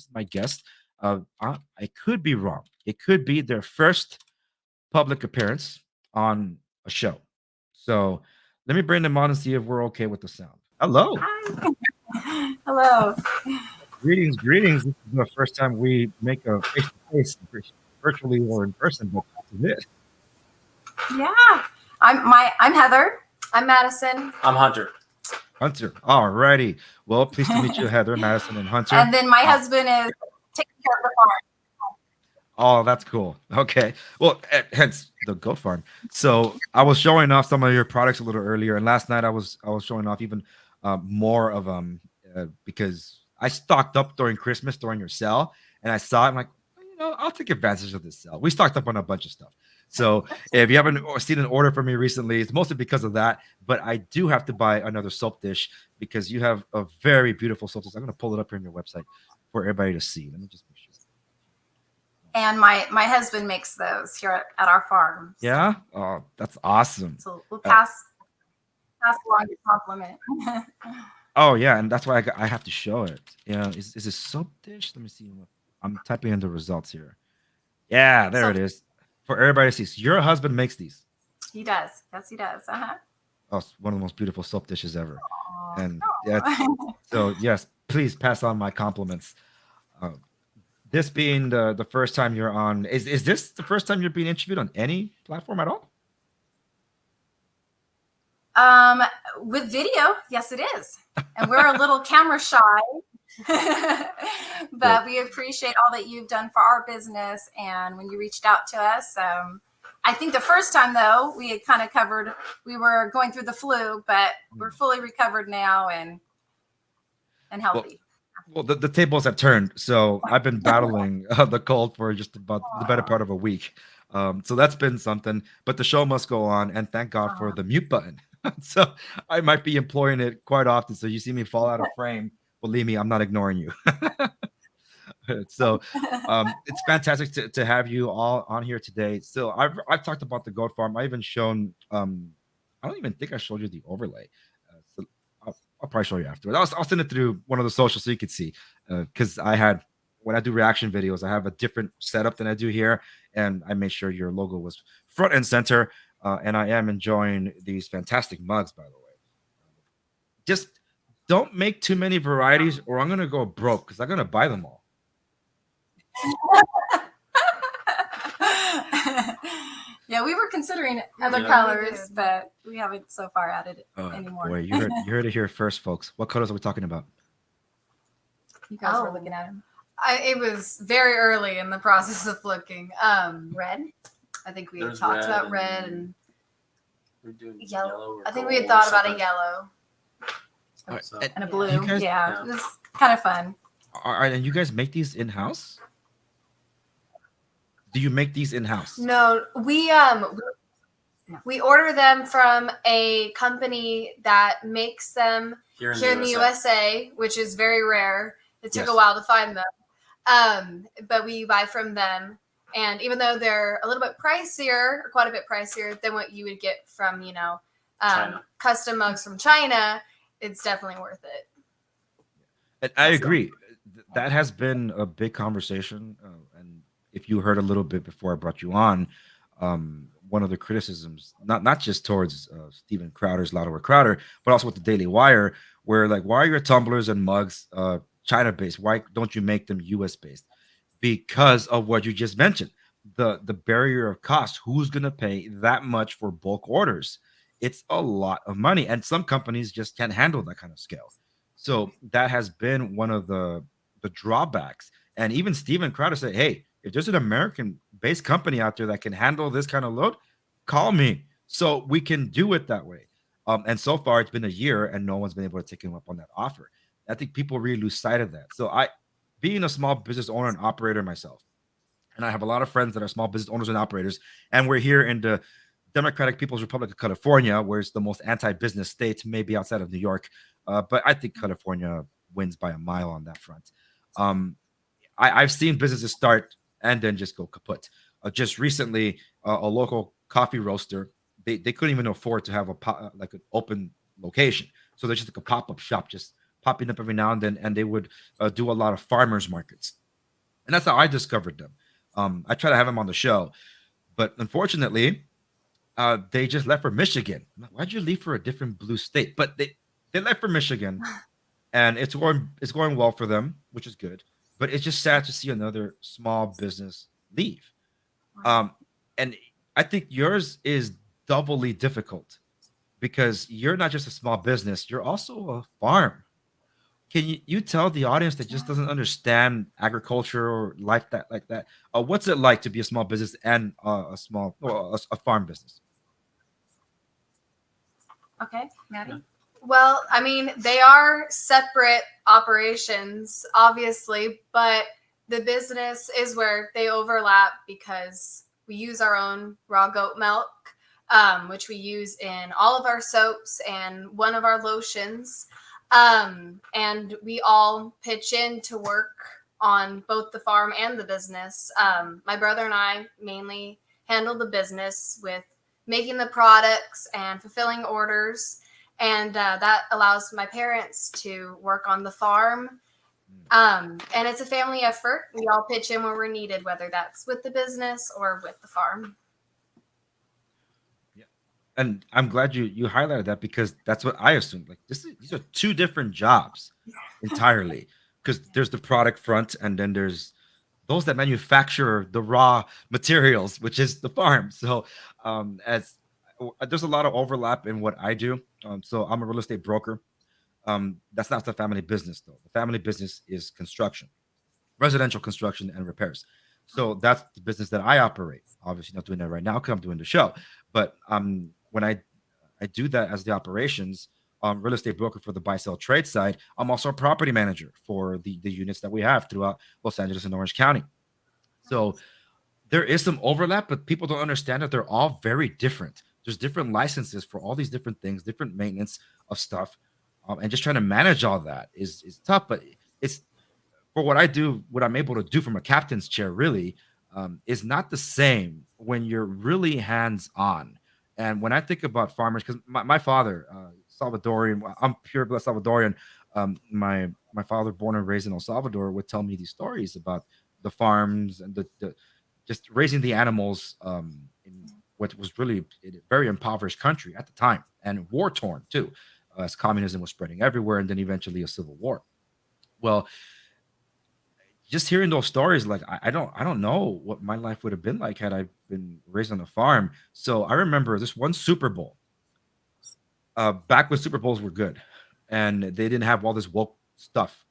is my guest. I could be wrong. It could be their first public appearance on a show. So let me bring them on and see if we're okay with the sound. Hello. Hi. Hello. Greetings, greetings. This is the first time we make a face to face, virtually or in person, but this is it. Yeah. I'm Heather. I'm Madison. I'm Hunter. Hunter. Alrighty. Well, pleased to meet you, Heather, Madison, and Hunter. And then my husband is taking care of the farm. Oh, that's cool. Okay. Well, hence the goat farm. So I was showing off some of your products a little earlier, and last night I was showing off even more of them because I stocked up during Christmas during your sale, and I saw it. I'm like, I'll take advantage of this sale. We stocked up on a bunch of stuff. So if you haven't seen an order from me recently, it's mostly because of that. But I do have to buy another soap dish because you have a very beautiful soap dish. I'm going to pull it up here on your website for everybody to see. Let me just make sure. And my husband makes those here at our farm. Yeah. Oh, that's awesome. So we'll pass along your compliment. Oh yeah, and that's why I have to show it. Yeah, is it soap dish? Let me see. I'm typing in the results here. Yeah, there it is. For everybody to see. So your husband makes these. He does. Yes, he does. Oh, it's one of the most beautiful soap dishes ever. Aww. And so yes, please pass on my compliments. This being the first time you're on, is this the first time you're being interviewed on any platform at all? With video, yes, it is. And we're a little camera shy, but we appreciate all that you've done for our business. And when you reached out to us, I think the first time though, we had kind of covered, we were going through the flu, but we're fully recovered now and healthy. Well, the tables have turned. So I've been battling the cold for just about the better part of a week. So that's been something, but the show must go on, and thank God for the mute button. So I might be employing it quite often. So you see me fall out of frame, believe me, I'm not ignoring you. So it's fantastic to have you all on here today. So I've talked about the goat farm. I even shown I don't even think I showed you the overlay. So I'll probably show you afterwards. I'll send it through one of the socials so you could see, because when I do reaction videos, I have a different setup than I do here, and I made sure your logo was front and center. And I am enjoying these fantastic mugs, by the way. Just don't make too many varieties, or I'm gonna go broke because I'm gonna buy them all. Yeah, we were considering other colors, but we haven't so far added anymore. Boy, you heard it here first, folks. What colors are we talking about? You guys were looking at them. It was very early in the process of looking. Red. I think we had talked about red and yellow. I think we had thought about a yellow and a blue. Guys, yeah, it was kind of fun. And you guys make these in house? Do you make these in house? No, we order them from a company that makes them here in the USA, which is very rare. It took a while to find them, but we buy from them. And even though they're a little bit pricier, or quite a bit pricier than what you would get from, custom mugs from China, it's definitely worth it. And I agree. That has been a big conversation. And if you heard a little bit before I brought you on, one of the criticisms, not just towards Steven Crowder's Louder with Crowder, but also with the Daily Wire, where like, why are your tumblers and mugs China-based? Why don't you make them US-based? Because of what you just mentioned, the barrier of cost. Who's going to pay that much for bulk orders? It's a lot of money, and some companies just can't handle that kind of scale. So that has been one of the drawbacks. And even Steven Crowder said, hey, if there's an American-based company out there that can handle this kind of load, call me so we can do it that way. And so far, it's been a year, and no one's been able to take him up on that offer. I think people really lose sight of that. So being a small business owner and operator myself, and I have a lot of friends that are small business owners and operators, and we're here in the Democratic People's Republic of California, where it's the most anti-business state, maybe outside of New York. But I think California wins by a mile on that front. I've seen businesses start and then just go kaput. Just recently, a local coffee roaster, they couldn't even afford to have like an open location. So they just like a pop-up shop just popping up every now and then, and they would do a lot of farmers markets, and that's how I discovered them. I try to have them on the show, but unfortunately, they just left for Michigan. I'm like, why'd you leave for a different blue state? But they left for Michigan, and it's going well for them, which is good. But it's just sad to see another small business leave. Wow. Um, and I think yours is doubly difficult because you're not just a small business; you're also a farm. Can you tell the audience that just Yeah. doesn't understand agriculture or life that like that? What's it like to be a small business and a small well, a farm business? Okay, Maddie. Well, I mean, they are separate operations, obviously, but the business is where they overlap because we use our own raw goat milk, which we use in all of our soaps and one of our lotions. And we all pitch in to work on both the farm and the business. My brother and I mainly handle the business with making the products and fulfilling orders, and that allows my parents to work on the farm. And it's a family effort. We all pitch in where we're needed, whether that's with the business or with the farm. Yeah. And I'm glad you highlighted that because that's what I assumed. Like these are two different jobs entirely. Because there's the product front, and then there's those that manufacture the raw materials, which is the farm. So as there's a lot of overlap in what I do. So I'm a real estate broker. That's not the family business though. The family business is construction, residential construction and repairs. So that's the business that I operate. Obviously, not doing that right now because I'm doing the show. But when I do that as the operations real estate broker for the buy sell trade side, I'm also a property manager for the units that we have throughout Los Angeles and Orange County. So there is some overlap, but people don't understand that they're all very different. There's different licenses for all these different things, different maintenance of stuff, and just trying to manage all that is tough. But it's for what I do, what I'm able to do from a captain's chair, really, is not the same when you're really hands on. And when I think about farmers, because my father, Salvadorian, I'm pure blood Salvadorian. My father, born and raised in El Salvador, would tell me these stories about the farms and the just raising the animals in what was really a very impoverished country at the time and war torn too, as communism was spreading everywhere, and then eventually a civil war. Well, just hearing those stories, like I don't know what my life would have been like had I been raised on a farm. So I remember this one Super Bowl, back when Super Bowls were good, and they didn't have all this woke stuff.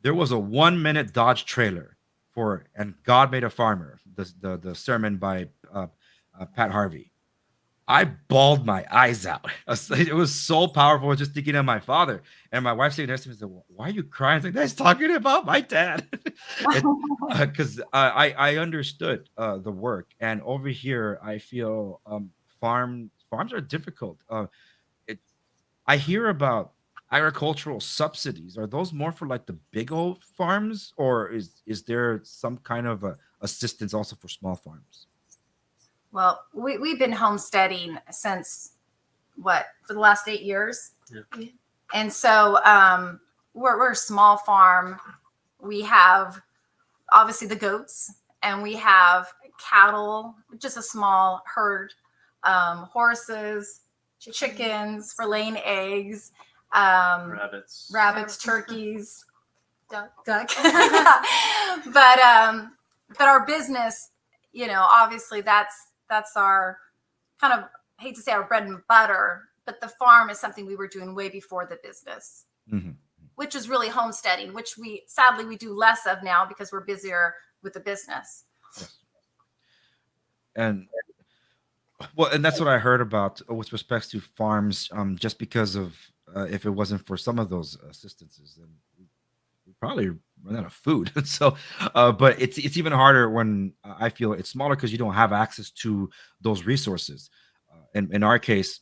There was a 1 minute Dodge trailer for "And God Made a Farmer," the sermon by Pat Harvey. I bawled my eyes out. It was so powerful just thinking of my father. And my wife sitting next to me and said, "Why are you crying?" I was like, "That's talking about my dad." Because I understood the work. And over here, I feel farms are difficult. It, I hear about agricultural subsidies. Are those more for like the big old farms, or is there some kind of assistance also for small farms? Well, we've been homesteading since what, for the last 8 years. Yeah. And so we're a small farm. We have obviously the goats, and we have cattle, just a small herd, horses, chickens for laying eggs, rabbits, turkeys, duck. But our business, obviously that's our kind of, hate to say our bread and butter, but the farm is something we were doing way before the business, Mhm. which is really homesteading, which we sadly we do less of now because we're busier with the business. Yes. And well, and that's what I heard about with respects to farms. Just because of if it wasn't for some of those assistances, then we probably run out of food. So, but it's even harder when I feel it's smaller because you don't have access to those resources. In our case,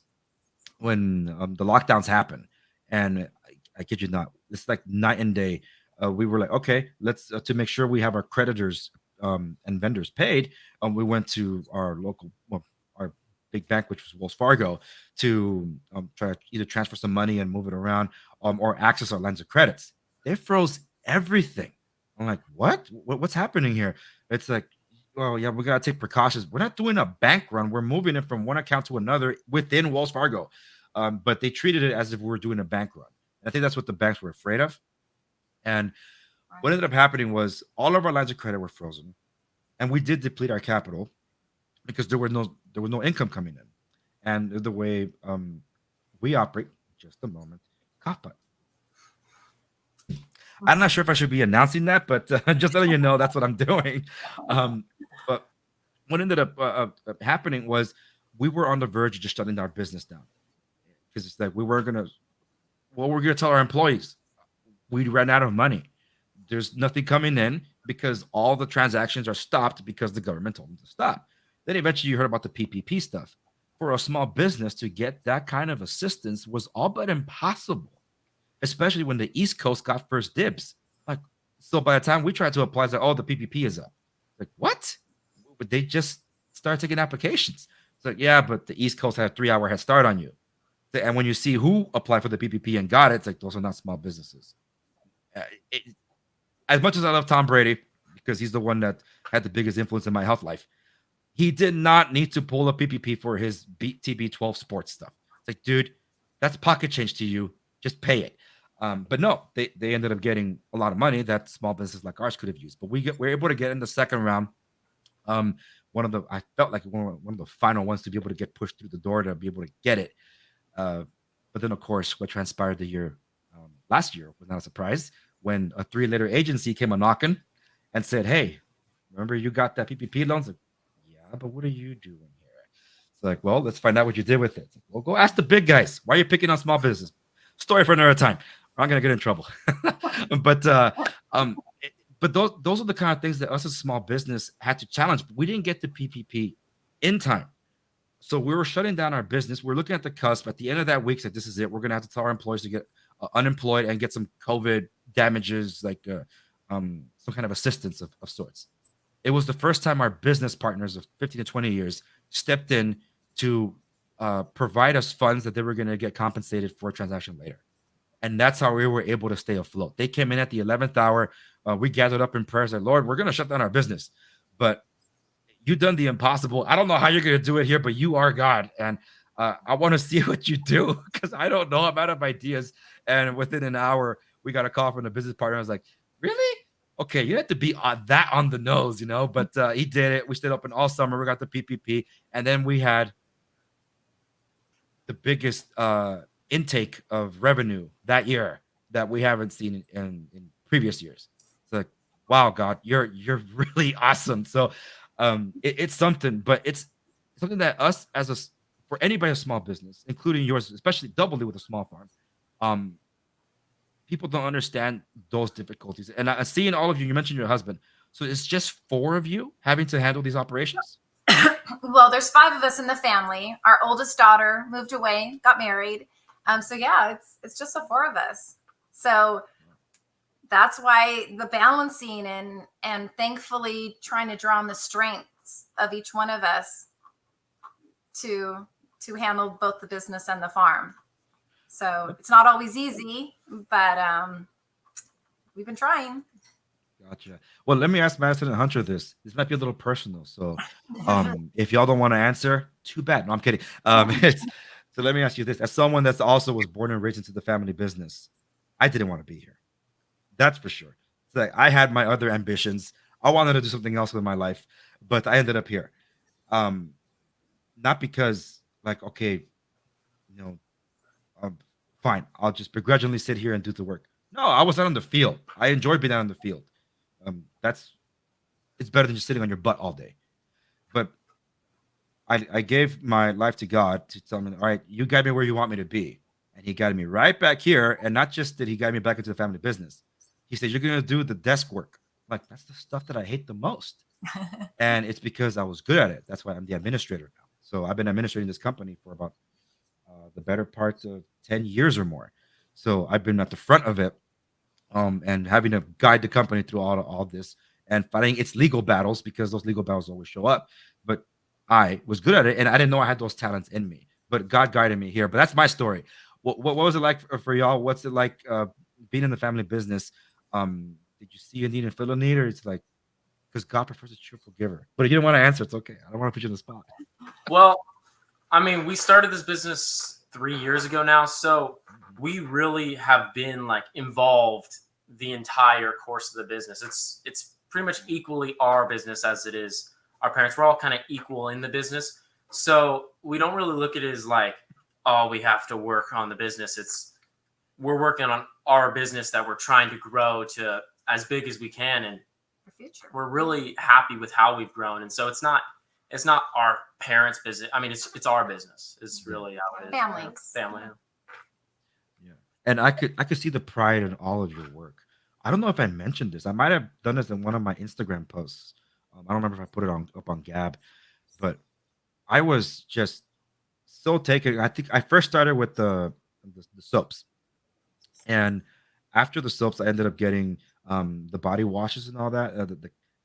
when the lockdowns happen, and I kid you not, it's like night and day. We were like, okay, let's to make sure we have our creditors and vendors paid. We went to our local, well, our big bank, which was Wells Fargo, to try to either transfer some money and move it around, or access our lines of credits. They froze everything. I'm like, what's happening here? It's like, well, yeah, we gotta take precautions. We're not doing a bank run. We're moving it from one account to another within Wells Fargo. But they treated it as if we were doing a bank run. I think that's what the banks were afraid of. And what ended up happening was all of our lines of credit were frozen, and we did deplete our capital because there was no income coming in. And the way we operate, just a moment, cough button. I'm not sure if I should be announcing that, but just letting you know that's what I'm doing. But what ended up happening was we were on the verge of just shutting our business down because it's like we weren't gonna. What we're gonna tell our employees? We ran out of money. There's nothing coming in because all the transactions are stopped because the government told them to stop. Then eventually you heard about the PPP stuff. For a small business to get that kind of assistance was all but impossible, especially when the East Coast got first dibs. Like, so by the time we tried to apply, it's like, oh, the PPP is up. Like, what? But they just started taking applications. It's like, yeah, but the East Coast had a 3-hour head start on you. And when you see who applied for the PPP and got it, it's like, those are not small businesses. Uh, it, as much as I love Tom Brady, because he's the one that had the biggest influence in my health life, he did not need to pull a PPP for his TB12 sports stuff. It's like, dude, that's pocket change to you. Just pay it. But no, they ended up getting a lot of money that small businesses like ours could have used. But we're able to get in the second round. I felt like one of the final ones to be able to get pushed through the door to be able to get it. But then, of course, what transpired the year last year was not a surprise when a 3-letter agency came a knocking and said, "Hey, remember you got that PPP loans?" Like, yeah, but what are you doing here? It's like, well, let's find out what you did with it. Like, well, go ask the big guys. Why are you picking on small business? Story for another time. I'm not gonna get in trouble. but but those are the kind of things that us as a small business had to challenge. We didn't get the PPP in time. So we were shutting down our business. We're looking at the cusp. At the end of that week, said, "This is it. We're going to have to tell our employees to get unemployed and get some COVID damages, like some kind of assistance of sorts." It was the first time our business partners of 15 to 20 years stepped in to provide us funds that they were going to get compensated for a transaction later. And that's how we were able to stay afloat. They came in at the 11th hour. We gathered up in prayers, like, "Lord, we're going to shut down our business, but you've done the impossible. I don't know how you're going to do it here, but you are God. And I want to see what you do because I don't know. I'm out of ideas." And within an hour, we got a call from the business partner. I was like, "Really? Okay, you have to be on the nose, you know?" But he did it. We stayed open all summer. We got the PPP. And then we had the biggest intake of revenue that year that we haven't seen in previous years. It's like, wow, God, you're really awesome. So it's something, but it's something that us for anybody a small business, including yours, especially doubly with a small farm, people don't understand those difficulties. And seeing all of you, you mentioned your husband, so it's just 4 of you having to handle these operations. Well, there's 5 of us in the family. Our oldest daughter moved away, got married. So yeah, it's just the 4 of us. So that's why the balancing and thankfully trying to draw on the strengths of each one of us to handle both the business and the farm. So it's not always easy, but we've been trying. Gotcha. Well, let me ask Madison and Hunter this. This might be a little personal, so if y'all don't want to answer, too bad. No, I'm kidding. So let me ask you this: as someone that's also was born and raised into the family business, I didn't want to be here. That's for sure. It's like I had my other ambitions. I wanted to do something else with my life, but I ended up here. Not because, like, okay, you know, fine, I'll just begrudgingly sit here and do the work. No, I was out on the field. I enjoyed being out on the field. It's better than just sitting on your butt all day. But I gave my life to God to tell me, all right, you guide me where you want me to be. And he guided me right back here. And not just did he guide me back into the family business. He said, "You're going to do the desk work." Like, that's the stuff that I hate the most. And it's because I was good at it. That's why I'm the administrator now. So I've been administrating this company for about the better part of 10 years or more. So I've been at the front of it, and having to guide the company through all this and fighting its legal battles, because those legal battles always show up. But I was good at it, and I didn't know I had those talents in me. But God guided me here. But that's my story. What was it like for y'all? What's it like being in the family business? Did you see a need and fill a need, or it's like because God prefers a cheerful giver? But if you don't want to answer, it's okay. I don't want to put you on the spot. Well, I mean, we started this business 3 years ago now, so we really have been like involved the entire course of the business. It's pretty much equally our business as it is our parents. We're all kind of equal in the business, so we don't really look at it as like, oh, we have to work on the business. We're working on our business that we're trying to grow to as big as we can, and The future. we're really happy with how we've grown. And so it's not our parents' business. I mean, it's our business. Is really how it is. Family. Yeah, and I could see the pride in all of your work. I don't know if I mentioned this. I might have done this in one of my Instagram posts. I don't remember if I put it on up on Gab, but I was just so taken. I think I first started with the soaps, and after the soaps, I ended up getting the body washes and all that.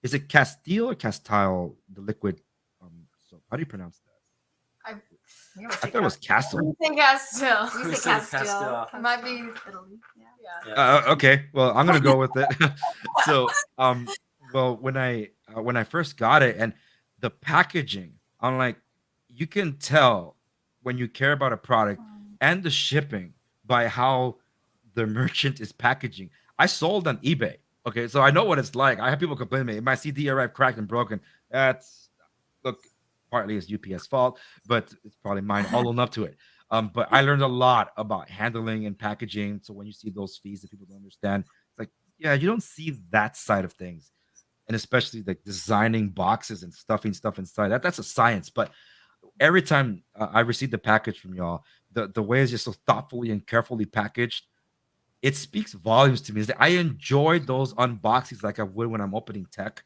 Is it Castile or Castile? The liquid soap. How do you pronounce that? I We I thought it was Castle. think still. We Who say said Castile. Castile? It might be Italy. Yeah. Yeah. Okay, well, I'm gonna go with it. So, well, when I first got it and the packaging, I'm like, you can tell when you care about a product and the shipping by how the merchant is packaging. I sold on eBay. Okay, so I know what it's like. I have people complain to me, my CD arrived cracked and broken. That's look, partly it's UPS fault, but it's probably mine all own up to it. But I learned a lot about handling and packaging. So when you see those fees that people don't understand, it's like, yeah, you don't see that side of things. And especially like designing boxes and stuffing stuff inside. That's a science. But every time I receive the package from y'all, the way it's just so thoughtfully and carefully packaged, it speaks volumes to me. Is that I enjoy those unboxings like I would when I'm opening tech.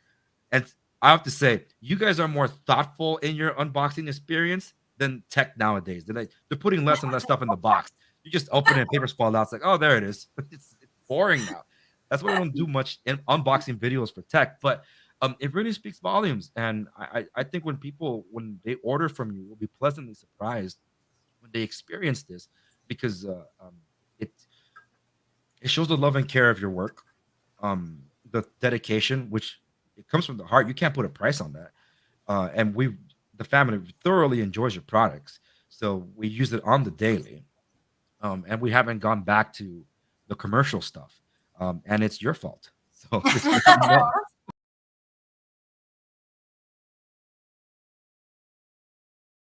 And I have to say, you guys are more thoughtful in your unboxing experience than tech nowadays. They're putting less and less stuff in the box. You just open it, papers fall out. It's like, oh, there it is. It's boring now. That's why I don't do much in unboxing videos for tech. But it really speaks volumes. And I think when they order from you, will be pleasantly surprised when they experience this because it it shows the love and care of your work, the dedication, which it comes from the heart. You can't put a price on that. And the family thoroughly enjoys your products, so we use it on the daily. And we haven't gone back to the commercial stuff. And it's your fault. So just so you know.